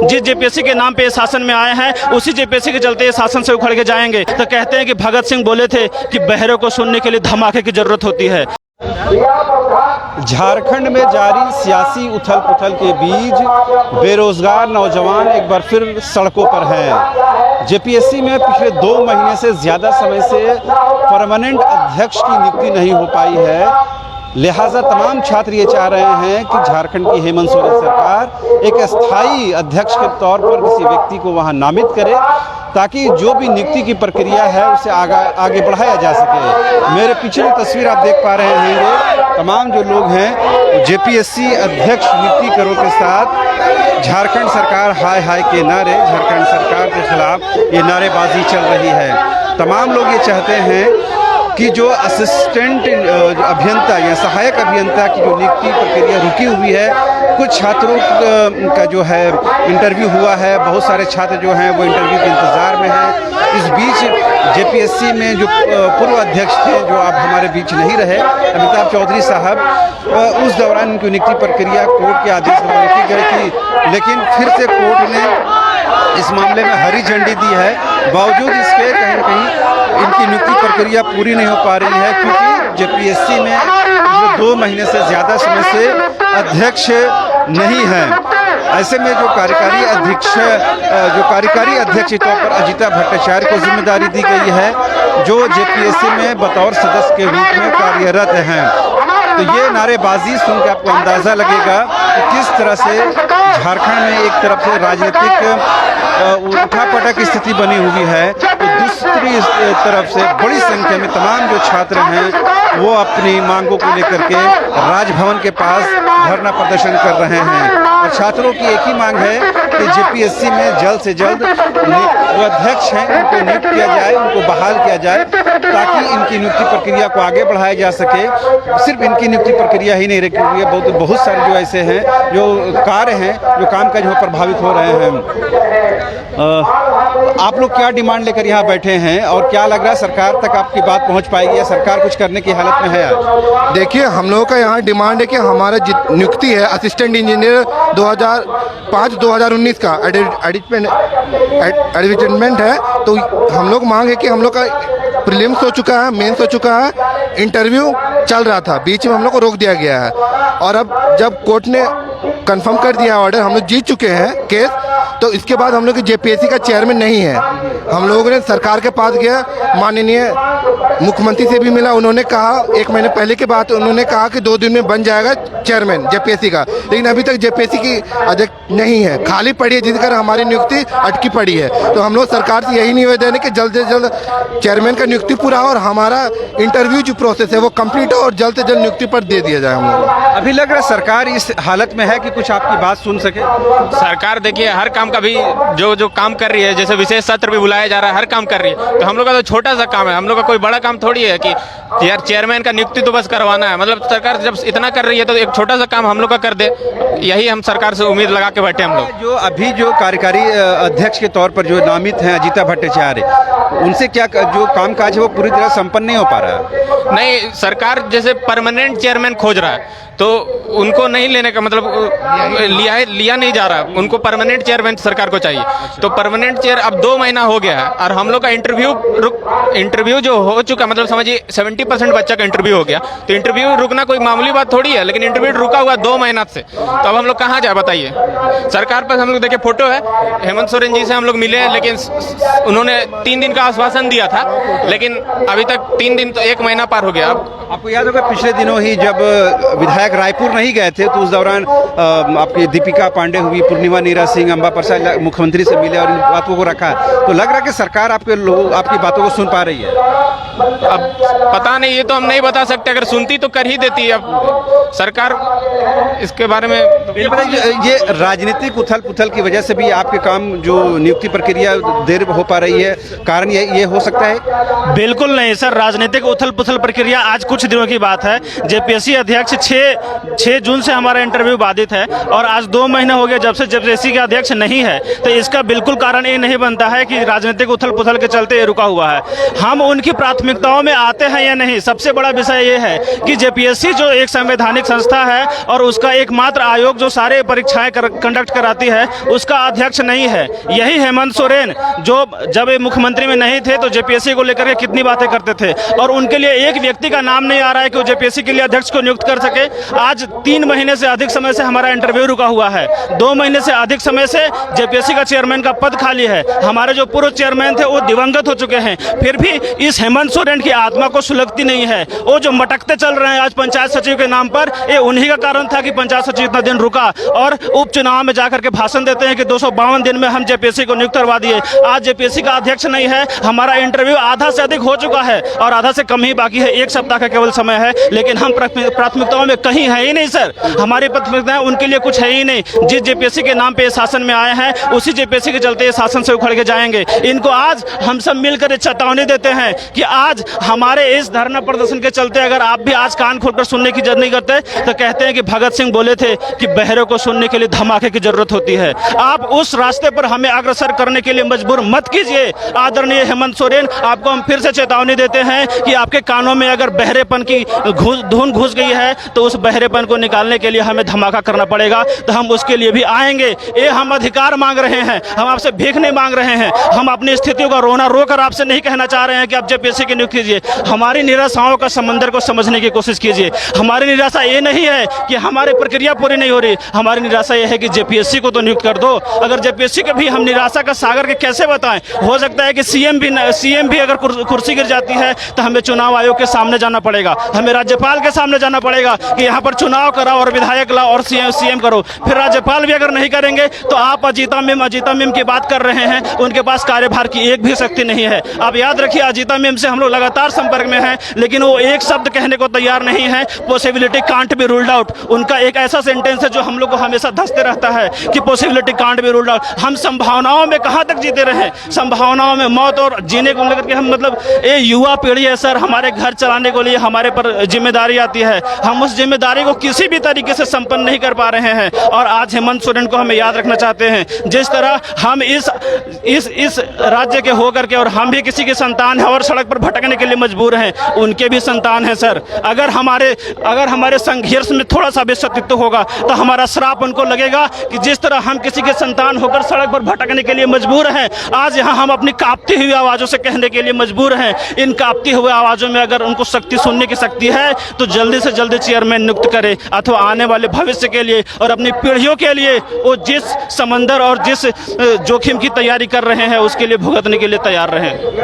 जिस जेपीएससी के नाम पे ये शासन में आए हैं उसी जेपीएससी के चलते ये शासन से उखड़ के जाएंगे। तो कहते हैं कि भगत सिंह बोले थे कि बहरे को सुनने के लिए धमाके की जरूरत होती है। झारखंड में जारी सियासी उथल पुथल के बीच बेरोजगार नौजवान एक बार फिर सड़कों पर हैं। जेपीएससी में पिछले 2 महीने से ज़्यादा समय से परमानेंट अध्यक्ष की नियुक्ति नहीं हो पाई है। लिहाजा तमाम छात्र ये चाह रहे हैं कि झारखंड की हेमंत सोरेन सरकार एक अस्थायी अध्यक्ष के तौर पर किसी व्यक्ति को वहां नामित करे, ताकि जो भी नियुक्ति की प्रक्रिया है उसे आगे बढ़ाया जा सके। मेरे पिछली तस्वीर आप देख पा रहे होंगे, तमाम जो लोग हैं जेपीएससी अध्यक्ष नियुक्ति करो के साथ झारखंड सरकार हाय हाय के नारे, झारखंड सरकार के खिलाफ ये नारेबाजी चल रही है। तमाम लोग ये चाहते हैं कि जो असिस्टेंट अभियंता या सहायक अभियंता की जो नियुक्ति प्रक्रिया रुकी हुई है, कुछ छात्रों का जो है इंटरव्यू हुआ है, बहुत सारे छात्र जो हैं वो इंटरव्यू के इंतज़ार में हैं। इस बीच जेपीएससी में जो पूर्व अध्यक्ष थे जो अब हमारे बीच नहीं रहे, अमिताभ चौधरी साहब, उस दौरान उनकी नियुक्ति प्रक्रिया कोर्ट के आदेश द्वारा की गई थी, लेकिन फिर से कोर्ट ने इस मामले में हरी झंडी दी है। बावजूद इसके कहीं न कहीं इनकी नियुक्ति प्रक्रिया पूरी नहीं हो पा रही है, क्योंकि जेपीएससी में पिछले 2 महीने से ज़्यादा समय से अध्यक्ष नहीं है। ऐसे में जो कार्यकारी अध्यक्ष के तौर पर अजिता भट्टाचार्य को जिम्मेदारी दी गई है, जो जेपीएससी में बतौर सदस्य के रूप में कार्यरत हैं। तो ये नारेबाजी सुन के आपको अंदाज़ा लगेगा कि किस तरह से झारखंड में एक तरफ से राजनीतिक उठापटक की स्थिति बनी हुई है, तो दूसरी तरफ से बड़ी संख्या में तमाम जो छात्र हैं वो अपनी मांगों को लेकर के राजभवन के पास धरना प्रदर्शन कर रहे हैं। और छात्रों की एक ही मांग है कि जेपीएससी में जल्द से जल्द जो अध्यक्ष हैं उनको नियुक्त किया जाए, उनको बहाल किया जाए, ताकि इनकी नियुक्ति प्रक्रिया को आगे बढ़ाया जा सके। सिर्फ इनकी नियुक्ति प्रक्रिया ही नहीं रखी हुई है, बहुत सारे जो ऐसे हैं जो कार्य हैं, जो कामकाज में प्रभावित हो रहे हैं। आप लोग क्या डिमांड लेकर यहाँ बैठे हैं और क्या लग रहा है सरकार तक आपकी बात पहुँच पाएगी या सरकार कुछ करने की हालत में है आज? देखिए, हम लोगों का यहाँ डिमांड है कि हमारा नियुक्ति है असिस्टेंट इंजीनियर 2005-2019 का एडवर्टाइजमेंट है, तो हम लोग मांग है कि हम लोग का प्रीलिम्स हो चुका है, मेंस हो चुका है, इंटरव्यू चल रहा था, बीच में हम लोग को रोक दिया गया है। और अब जब कोर्ट ने कंफर्म कर दिया ऑर्डर, हम लोग जीत चुके हैं केस, तो इसके बाद हम लोग की जेपीएससी का चेयरमैन नहीं है। हम लोगों ने सरकार के पास गया, माननीय मुख्यमंत्री से भी मिला, उन्होंने कहा 1 महीने पहले की बात, उन्होंने कहा कि 2 दिन में बन जाएगा चेयरमैन जेपीएससी का, लेकिन अभी तक जेपीएससी की अध्यक्ष नहीं है, खाली पड़ी है, जिसके कारण हमारी नियुक्ति अटकी पड़ी है। तो हम लोग सरकार से यही निवेदन है कि जल्द से जल्द चेयरमैन का नियुक्ति पूरा हो और हमारा इंटरव्यू जो प्रोसेस है वो कंप्लीट हो और जल्द से जल्द नियुक्ति पर दे दिया जाए। हम लोग अभी लग रहा है सरकार इस हालत में है कि कुछ आपकी बात सुन सके। सरकार देखिए हर काम का भी जो काम कर रही है, जैसे विशेष सत्र भी बुलाया जा रहा है, हर काम कर रही है। तो हम लोग का तो छोटा सा काम है, हम लोग का कोई बड़ा काम थोड़ी है कि यार चेयरमैन का नियुक्ति तो बस करवाना है। मतलब सरकार जब इतना कर रही है तो एक छोटा सा काम हम लोग का कर दे, यही हम सरकार से उम्मीद लगा के बैठे हम लोग। जो अभी जो कार्यकारी अध्यक्ष के तौर पर जो नामित हैं अजिता भट्टाचार्य, उनसे क्या जो कामकाज है वो पूरी तरह संपन्न नहीं हो पा रहा है? नहीं, सरकार जैसे परमानेंट चेयरमैन खोज रहा है, तो उनको नहीं लेने का मतलब लिया नहीं जा रहा, उनको परमानेंट चेयरमैन सरकार को चाहिए। तो परमानेंट चेयर अब 2 महीना हो गया है और हम लोग का इंटरव्यू जो हो चुका, मतलब समझिए 70% बच्चा का इंटरव्यू हो गया। तो इंटरव्यू रुकना कोई मामूली बात थोड़ी है, लेकिन इंटरव्यू रुका हुआ 2 महीना से, तो अब हम लोग कहाँ जाए बताइए। सरकार पर हम लोग देखिए फोटो है, हेमंत सोरेन जी से हम लोग मिले, लेकिन उन्होंने 3 दिन का आश्वासन दिया था, लेकिन अभी तक 3 दिन तो 1 महीना पार हो गया। आपको याद होगा पिछले दिनों ही जब विधायक रायपुर नहीं गए थे, तो उस दौरान आपकी दीपिका पांडे हुई, पूर्णिमा नीरा सिंह, अंबा प्रसाद मुख्यमंत्री से मिले और इन बातों को रखा। तो लग रहा है कि सरकार आपकी बातों को सुन पा रही है। अब पता नहीं, ये तो हम नहीं बता सकते, अगर सुनती तो कर ही देती। अब सरकार इसके बारे में ये राजनीतिक उथल पुथल की वजह से भी आपके काम जो नियुक्ति प्रक्रिया देर हो पा रही है, कारण ये हो सकता है? बिल्कुल नहीं सर, राजनीतिक उथल पुथल प्रक्रिया आज कुछ दिनों की बात है। जेपीएससी अध्यक्ष 6 जून से हमारा इंटरव्यू बाधित है और आज 2 महीने हो गए जब से जेपीएससी का अध्यक्ष नहीं है, तो इसका बिल्कुल कारण ये नहीं बनता है कि राजनीतिक उथल पुथल के चलते ये रुका हुआ है। हम उनकी प्राथमिकताओं में आते हैं या नहीं, सबसे बड़ा विषय ये है कि जेपीएससी जो एक संवैधानिक संस्था है और उसका एकमात्र आयोग जो सारे परीक्षाएं कंडक्ट कराती है, उसका अध्यक्ष नहीं है। यही हेमंत सोरेन जो जब ये मुख्यमंत्री में नहीं थे तो जेपीएससी को लेकर के कितनी बातें करते थे, और उनके लिए एक व्यक्ति का नाम नहीं आ रहा है कि वो जेपीएससी के लिए अध्यक्ष को नियुक्त कर सके। आज 3 महीने से अधिक समय से हमारा इंटरव्यू रुका हुआ है। 2 महीने से अधिक समय से जेपीएससी का चेयरमैन का पद खाली है। हमारे जो पूर्व चेयरमैन थे वो दिवंगत हो चुके हैं, फिर भी इस हेमंत सोरेन की आत्मा को सुलगती नहीं है। वो जो मटकते चल रहे हैं आज पंचायत सचिव के नाम पर, ये उन्हीं का कारण था कि पंचायत सचिव इतना दिन रुका और उपचुनाव में जाकर के भाषण देते हैं कि 252 दिन में हम जेपीएससी को नियुक्त करवा दिए। आज जेपीएससी का अध्यक्ष नहीं है, हमारा इंटरव्यू आधा से अधिक हो चुका है और आधा से कम ही बाकी है। 1 सप्ताह का केवल समय है, लेकिन हम प्राथमिकताओं में कहीं है ही नहीं सर। हमारी प्राथमिकताएं उनके लिए कुछ है ही नहीं। जिस जेपीएससी के नाम पे शासन में आए हैं उसी जेपीएससी के चलते ये शासन से उखड़ के जाएंगे। इनको आज हम सब मिलकर चेतावनी देते हैं कि आज हमारे इस धरना प्रदर्शन के चलते अगर आप भी आज कान खोलकर सुनने की जरूरत नहीं करते तो कहते हैं कि भगत सिंह बोले थे कि बहरे को सुनने के लिए धमाके की जरूरत होती है। आप उस रास्ते पर हमें अग्रसर करने के लिए मजबूर मत कीजिए। आदरणीय हेमंत सोरेन, आपको हम फिर से चेतावनी देते हैं कि आपके कानों में अगर बहरेपन की धुन घुस गई है तो उस बहरेपन को निकालने के लिए हमें धमाका करना पड़ेगा। तो हम उसके लिए भी आएंगे। ये हम अधिकार मांग रहे हैं, हम आपसे भीख नहीं मांग रहे हैं। हम अपनी स्थितियों का रोना रोकर आपसे नहीं कहना चाह रहे हैं कि आप जेपीएससी की नियुक्त कीजिए। हमारी निराशाओं का समंदर को समझने की कोशिश कीजिए। हमारी निराशा ये नहीं है कि हमारी प्रक्रिया पूरी नहीं हो रही, हमारी निराशा ये है कि जेपीएससी को तो नियुक्त कर दो। अगर जेपीएससी के भी हम निराशा का सागर के कैसे बताएं? हो सकता है कि सीएम भी अगर कुर्सी गिर जाती है तो हमें चुनाव आयोग के सामने जाना पड़ेगा, हमें राज्यपाल के सामने जाना पड़ेगा कि यहाँ पर चुनाव कराओ और विधायक लाओ और सीएम करो। फिर राज्यपाल भी अगर नहीं करेंगे तो आप अजीता मैम की बात कर रहे हैं, उनके पास कार्यभार की एक भी शक्ति नहीं है। आप याद रखिए, अजीता मैम से हम लोग लगातार संपर्क में हैं, लेकिन वो एक शब्द कहने को तैयार नहीं है, possibility can't be ruled out. उनका एक ऐसा सेंटेंस है जो हम लोग को हमेशा धंसते रहता है कि possibility can't be ruled out. हम संभावनाओं में कहाँ तक जीते रहे? संभावनाओं में मौत और जीने को लेकर के हम मतलब ये युवा पीढ़ी है सर, हमारे घर चलाने के लिए हमारे पर जिम्मेदारी आती है। हम उस जिम्मेदारी को किसी भी तरीके से संपन्न नहीं कर पा रहे हैं और आज हेमंत सोरेन को हमें याद रखना चाहते हैं। जिस तरह हम इस राज्य के होकर के और हम भी किसी के संतान हैं और सड़क पर भटकने के लिए मजबूर हैं, उनके भी संतान हैं सर। अगर हमारे संघर्ष में थोड़ा सा भी सत्य होगा तो हमारा श्राप उनको लगेगा कि जिस तरह हम किसी के संतान होकर सड़क पर भटकने के लिए मजबूर हैं, आज यहाँ हम अपनी कांपती हुई आवाज़ों से कहने के लिए मजबूर हैं। इन कांपती हुई आवाज़ों में अगर उनको शक्ति सुनने की शक्ति है तो जल्दी से जल्दी चेयरमैन नियुक्त करे, अथवा आने वाले भविष्य के लिए और अपनी पीढ़ियों के लिए वो जिस समंदर और जिस जोखिम की तैयारी कर रहे हैं उसके लिए भुगतने के लिए तैयार रहें।